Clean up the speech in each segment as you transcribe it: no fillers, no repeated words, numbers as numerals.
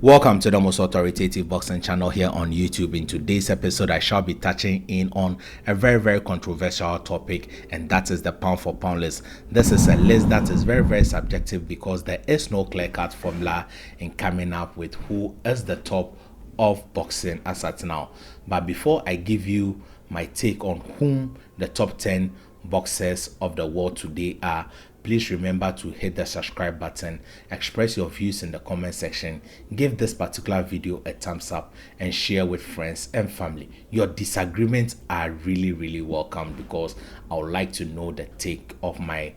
Welcome to the most authoritative boxing channel here on YouTube. In today's episode, I shall be touching in on a very controversial topic, and that is the pound for pound list. This is a list that is very subjective because there is no clear-cut formula in coming up with who is the top of boxing as at now. But before I give you my take on whom the top 10 boxers of the world today are, please remember to hit the subscribe button, express your views in the comment section, give this particular video a thumbs up, and share with friends and family. Your disagreements are really welcome because I would like to know the take of my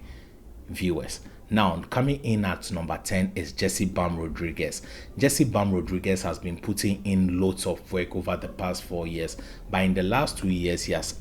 viewers. Now, coming in at number 10 is Jesse Bam Rodriguez. Jesse Bam Rodriguez has been putting in loads of work over the past 4 years, but in the last 2 years, he has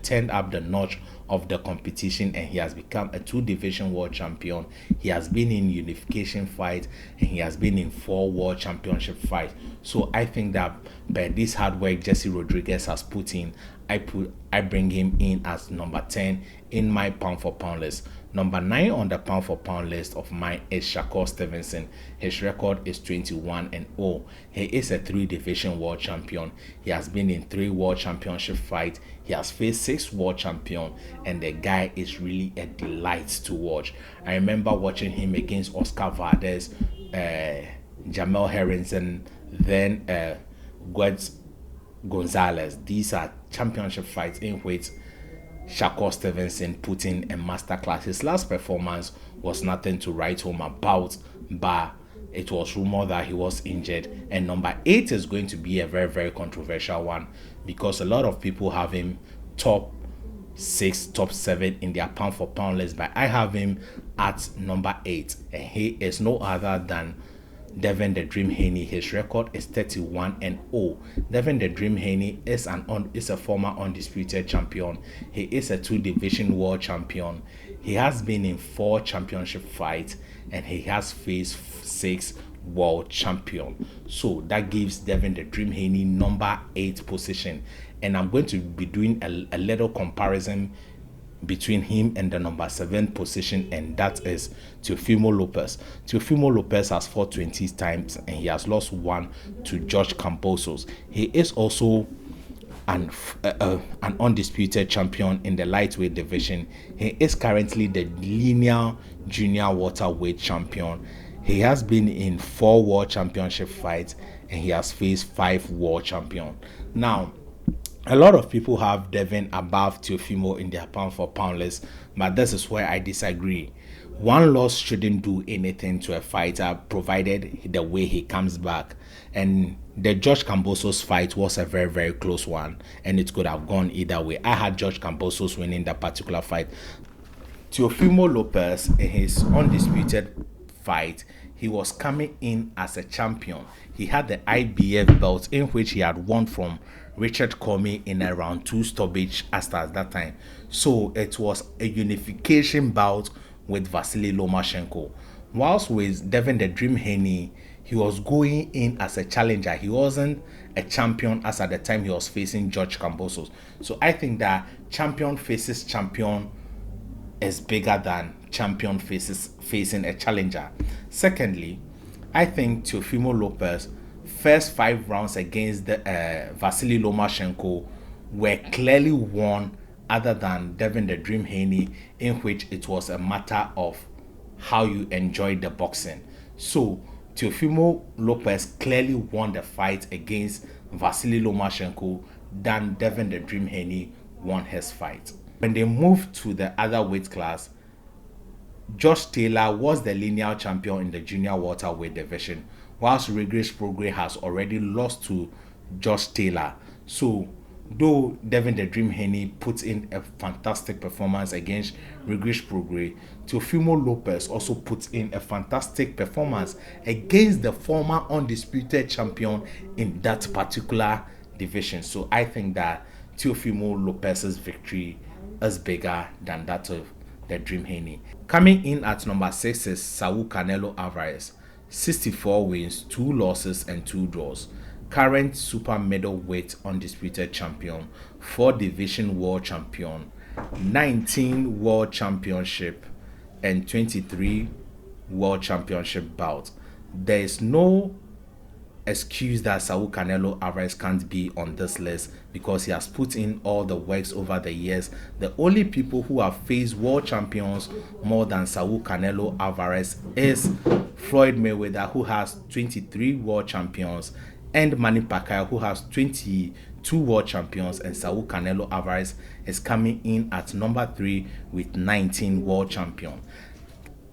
turned up the notch of the competition and he has become a 2-division world champion. He has been in unification fight and he has been in 4 world championship fights. So I think that by this hard work Jesse Rodriguez has put in, I bring him in as number 10 in my pound for pound list. Number 9 on the pound for pound list of mine is Shakur Stevenson. His record is 21-0. He is a 3-division world champion. He has been in 3 world championship fights. He has faced 6 world champions, and the guy is really a delight to watch. I remember watching him against Oscar Valdez, Jamel Herrington, then Guedes Gonzalez. These are championship fights in which Shakur Stevenson put in a masterclass. His last performance was nothing to write home about, but it was rumored that he was injured. And number 8 is going to be a very controversial one because a lot of people have him top 6, top 7 in their pound for pound list, but I have him at number 8, and he is no other than Devin the Dream Haney. His record is 31-0. Devin the Dream Haney is a former undisputed champion. He is a 2-division world champion. He has been in 4 championship fights and he has faced 6 world champion. So that gives Devin the Dream Haney number 8 position. And I'm going to be doing a little comparison between him and the number 7 position, and that is Teofimo Lopez. Teofimo Lopez has fought 20 times and he has lost 1 to George Kambosos. He is also an undisputed champion in the lightweight division. He is currently the linear junior welterweight champion. He has been in 4 world championship fights and he has faced 5 world champions. Now, a lot of people have Devin above Teofimo in their pound for pound list, but this is where I disagree. One loss shouldn't do anything to a fighter provided the way he comes back. And the George Kambosos fight was a very close one, and it could have gone either way. I had George Kambosos winning that particular fight. Teofimo Lopez, in his undisputed fight, he was coming in as a champion. He had the IBF belt in which he had won from Richard Comey in a round 2 stoppage at that time. So it was a unification bout with Vasily Lomachenko. Whilst with Devin the Dream Haney, he was going in as a challenger. He wasn't a champion as at the time he was facing George Kambosos. So I think that champion faces champion is bigger than champion facing a challenger. Secondly, I think Teofimo Lopez first 5 rounds against the Vasily Lomachenko were clearly won, other than Devin the Dream Haney, in which it was a matter of how you enjoyed the boxing. So Teofimo Lopez clearly won the fight against Vasily Lomachenko than Devin the Dream Haney won his fight. When they moved to the other weight class, Josh Taylor was the linear champion in the junior welterweight division, whilst Regis Prograis has already lost to Josh Taylor. So though Devin the Dream Haney puts in a fantastic performance against Regis Prograis, Teofimo Lopez also puts in a fantastic performance against the former undisputed champion in that particular division. So I think that Teofimo Lopez's victory is bigger than that of the Dream Haney. Coming in at number 6 is Saul Canelo Alvarez. 64 wins, 2 losses and 2 draws. Current super middleweight undisputed champion, 4-division world champion, 19 world championship and 23 world championship bouts. There is no excuse that Saul Canelo Alvarez can't be on this list because he has put in all the works over the years. The only people who have faced world champions more than Saul Canelo Alvarez is Floyd Mayweather, who has 23 world champions, and Manny Pacquiao, who has 22 world champions, and Saul Canelo Alvarez is coming in at number 3 with 19 world champions.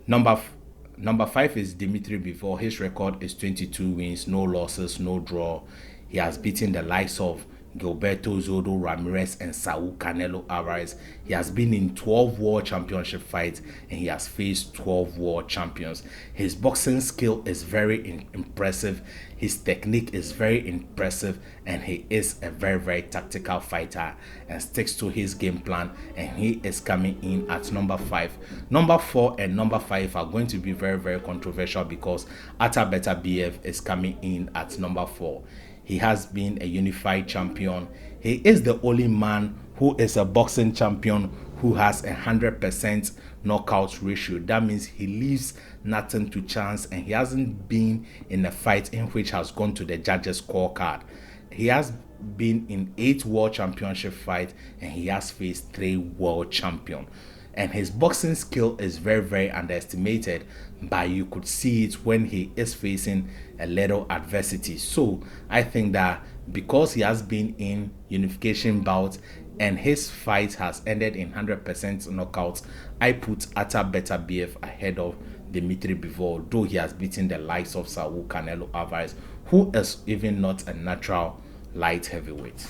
Number 5 is Dimitri Bivol. His record is 22 wins, no losses, no draw. He has beaten the likes of Gilberto Zodo Ramirez and Saul Canelo Alvarez. He has been in 12 world championship fights and he has faced 12 world champions. His boxing skill is very impressive. His technique is very impressive, and he is a very tactical fighter and sticks to his game plan, and he is coming in at number 5. Number 4 and number 5 are going to be very controversial because Atabeta BF is coming in at number 4. He has been a unified champion. He is the only man who is a boxing champion who has 100% knockout ratio. That means he leaves nothing to chance, and he hasn't been in a fight in which has gone to the judges' scorecard. He has been in 8 world championship fights and he has faced 3 world champions. And his boxing skill is very underestimated, but you could see it when he is facing a little adversity. So I think that because he has been in unification bouts and his fight has ended in 100% knockouts, I put Atabeta BF ahead of Dimitri Bivol, though he has beaten the likes of Saul Canelo Alvarez, who is even not a natural light heavyweight.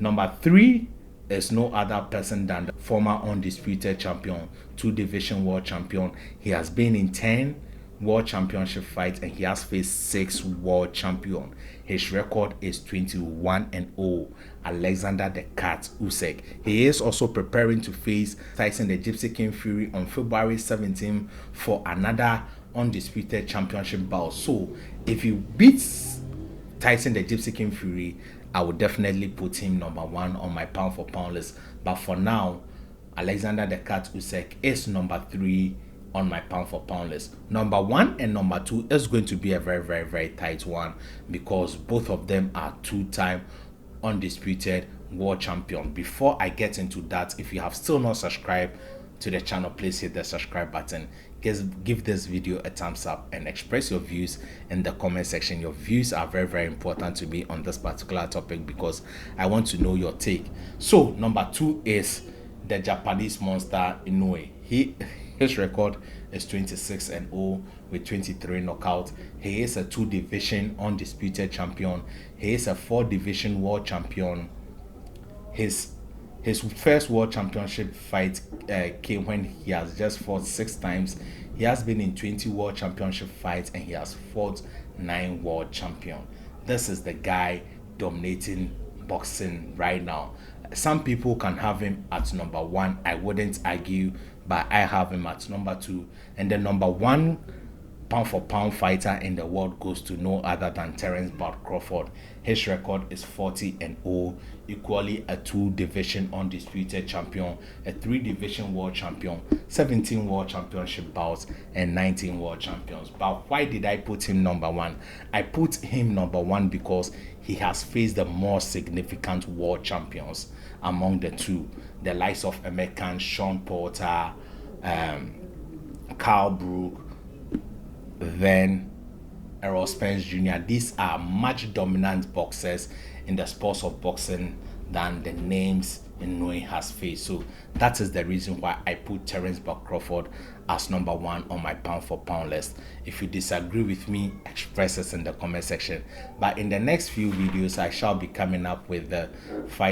Number 3 is no other person than the former undisputed champion, 2 division world champion. He has been in 10 world championship fights and he has faced 6 world champions. His record is 21-0. Alexander the Cat Usyk. He is also preparing to face Tyson the Gypsy King Fury on February 17 for another undisputed championship bout. So if he beats Tyson the Gypsy King Fury, I would definitely put him number 1 on my pound for pound list. But for now, Alexander the Cat Usyk is number 3 on my pound for pound list. Number 1 and number 2 is going to be a very tight one because both of them are 2-time undisputed world champion. Before I get into that, if you have still not subscribed to the channel, please hit the subscribe button. Give this video a thumbs up and express your views in the comment section. Your views are very important to me on this particular topic because I want to know your take. So number 2 is the Japanese monster Inoue. His record is 26-0 with 23 knockouts. He is a 2 division undisputed champion. He is a 4 division world champion. His first world championship fight came when he has just fought 6 times. He has been in 20 world championship fights and he has fought 9 world champions. This is the guy dominating boxing right now. Some people can have him at number 1. I wouldn't argue, but I have him at number 2. And the number 1 pound for pound fighter in the world goes to no other than Terence Bud Crawford. His record is 40-0, equally a 2 division undisputed champion, a 3 division world champion, 17 world championship bouts, and 19 world champions. But why did I put him number 1? I put him number 1 because he has faced the more significant world champions among the 2, the likes of American Sean Porter, Carl Brook, then Errol Spence Jr. These are much dominant boxers in the sports of boxing than the names Inoue has faced. So that is the reason why I put Terence Bud Crawford as number 1 on my pound for pound list. If you disagree with me, express it in the comment section. But in the next few videos, I shall be coming up with the fight